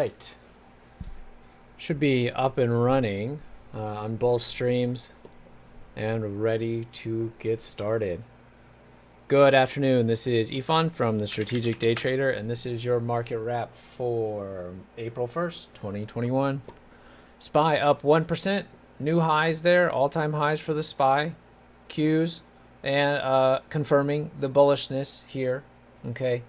right. Should be up and running on both streams and ready to get started. Good afternoon. This is Ifan from the Strategic Day Trader, and this is your market wrap for April 1st, 2021. SPY up 1%. New highs there, all-time highs for the SPY. Qs, and confirming the bullishness here. Okay.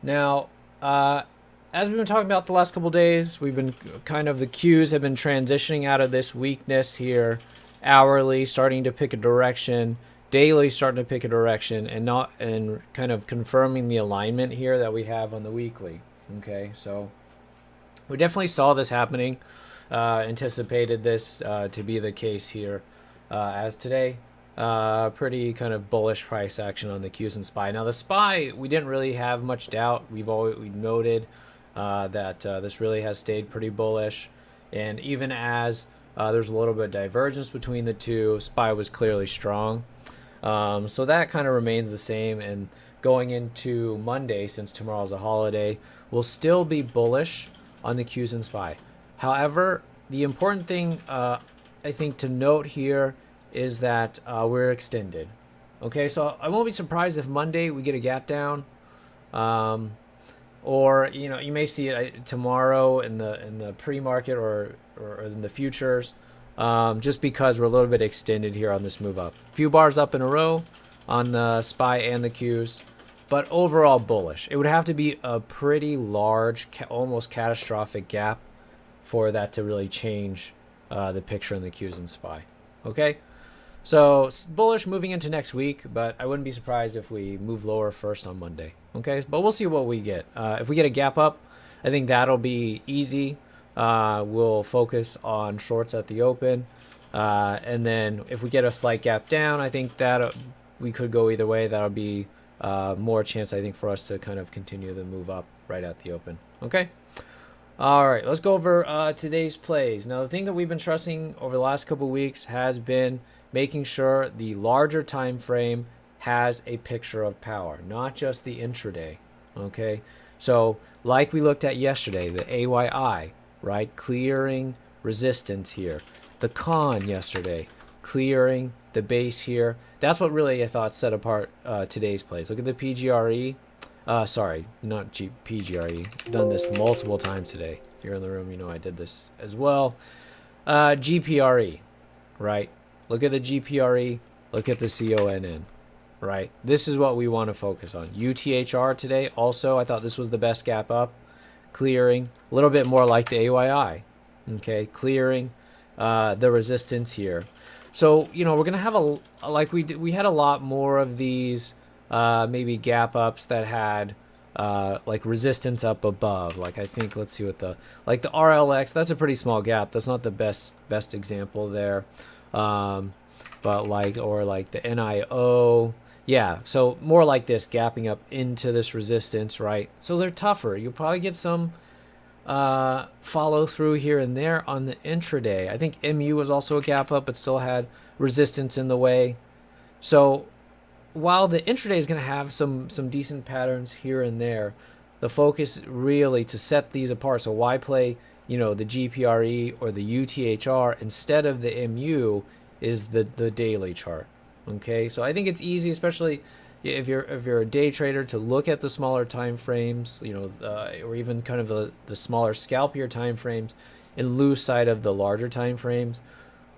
Now, as we've been talking about the last couple days, we've been the Qs have been transitioning out of this weakness here, hourly starting to pick a direction, daily starting to pick a direction, and kind of confirming the alignment here that we have on the weekly. Okay, so we definitely saw this happening, anticipated this to be the case here, as today. Pretty kind of bullish price action on the Qs and SPY. Now the SPY, we didn't really have much doubt. We noted that this really has stayed pretty bullish, and even as there's a little bit of divergence between the two, SPY was clearly strong. So that kind of remains the same, and going into Monday, since tomorrow's a holiday, we'll still be bullish on the Qs and SPY. However, the important thing I think to note here is that we're extended. Okay, so I won't be surprised if Monday we get a gap down, or you may see it tomorrow in the pre-market or in the futures, just because we're a little bit extended here on this move up. A few bars up in a row on the SPY and the Qs, but overall bullish. It would have to be a pretty large, almost catastrophic gap for that to really change the picture in the Qs and SPY. Okay. So bullish moving into next week, but I wouldn't be surprised if we move lower first on Monday. Okay, but we'll see what we get. If we get a gap up, I think that'll be easy. We'll focus on shorts at the open, and then if we get a slight gap down, I think that we could go either way. That'll be more chance, I think, for us to kind of continue the move up right at the open. Okay. All right, let's go over today's plays. Now, the thing that we've been stressing over the last couple weeks has been making sure the larger time frame has a picture of power, not just the intraday. Okay, so like we looked at yesterday, the AYI, right, clearing resistance here. The con yesterday, clearing the base here. That's what really I thought set apart today's plays. Look at the PGRE. Sorry, not PGRE. I've done this multiple times today. You're in the room, you know I did this as well. GPRE, right? Look at the GPRE. Look at the CONN, right? This is what we want to focus on. UTHR today, also, I thought this was the best gap up. Clearing, a little bit more like the AYI. Okay, clearing the resistance here. So, we're going to have we had a lot more of these maybe gap ups that had like resistance up above. Like I think, let's see what the RLX, that's a pretty small gap. That's not the best example there. But like the NIO, yeah, so more like this, gapping up into this resistance, right? So they're tougher. You'll probably get some follow through here and there on the intraday. I think MU was also a gap up, but still had resistance in the way. So while the intraday is going to have some decent patterns here and there, the focus really to set these apart. So why play, the GPRE or the UTHR instead of the MU is the daily chart. Okay, so I think it's easy, especially if you're a day trader, to look at the smaller time frames, or even kind of the smaller scalpier time frames, and lose sight of the larger time frames.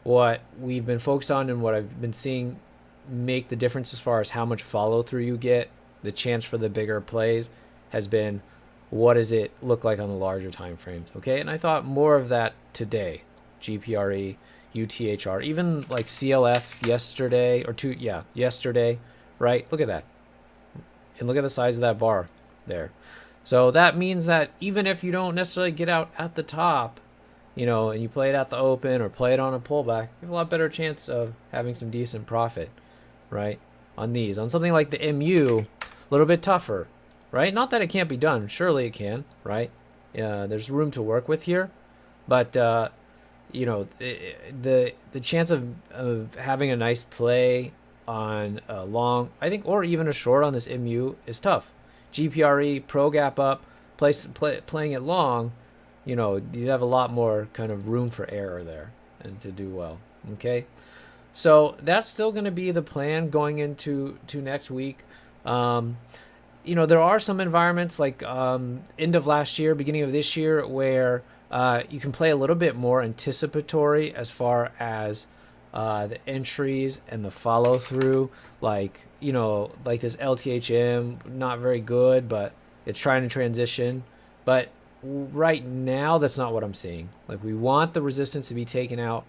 What we've been focused on and what I've been seeing make the difference as far as how much follow through you get, the chance for the bigger plays, has been what does it look like on the larger time frames. Okay, and I thought more of that today. GPRE, UTHR, even like CLF yesterday yesterday, right? Look at that, and look at the size of that bar there. So that means that even if you don't necessarily get out at the top, and you play it at the open or play it on a pullback, you have a lot better chance of having some decent profit, right? On these, on something like the MU, a little bit tougher, right? Not that it can't be done, surely it can, right? There's room to work with here, but the chance of having a nice play on a long, I think, or even a short on this MU is tough. GPRE, pro gap up, playing it long, you have a lot more kind of room for error there and to do well. Okay. So that's still going to be the plan going into next week. There are some environments like end of last year, beginning of this year, where you can play a little bit more anticipatory as far as the entries and the follow through. Like this LTHM, not very good, but it's trying to transition. But right now, that's not what I'm seeing. Like, we want the resistance to be taken out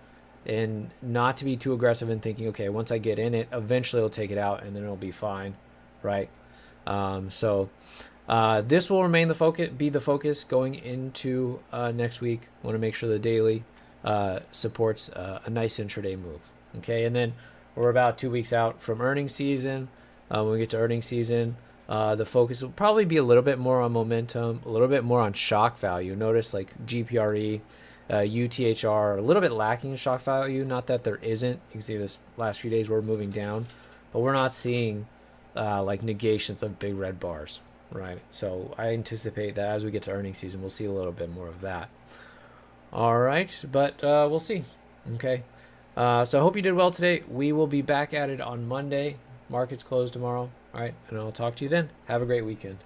and not to be too aggressive in thinking, okay, once I get in it, eventually it'll take it out and then it'll be fine, right? So this will remain be the focus going into next week. Want to make sure the daily supports a nice intraday move. Okay, and then we're about 2 weeks out from earnings season. When we get to earnings season, the focus will probably be a little bit more on momentum, a little bit more on shock value. Notice like GPRE, UTHR, a little bit lacking in shock value. Not that there isn't. You can see this last few days we're moving down, but we're not seeing like negations of big red bars, right? So I anticipate that as we get to earnings season, we'll see a little bit more of that. All right, but we'll see. Okay. So I hope you did well today. We will be back at it on Monday. Markets close tomorrow. All right, and I'll talk to you then. Have a great weekend.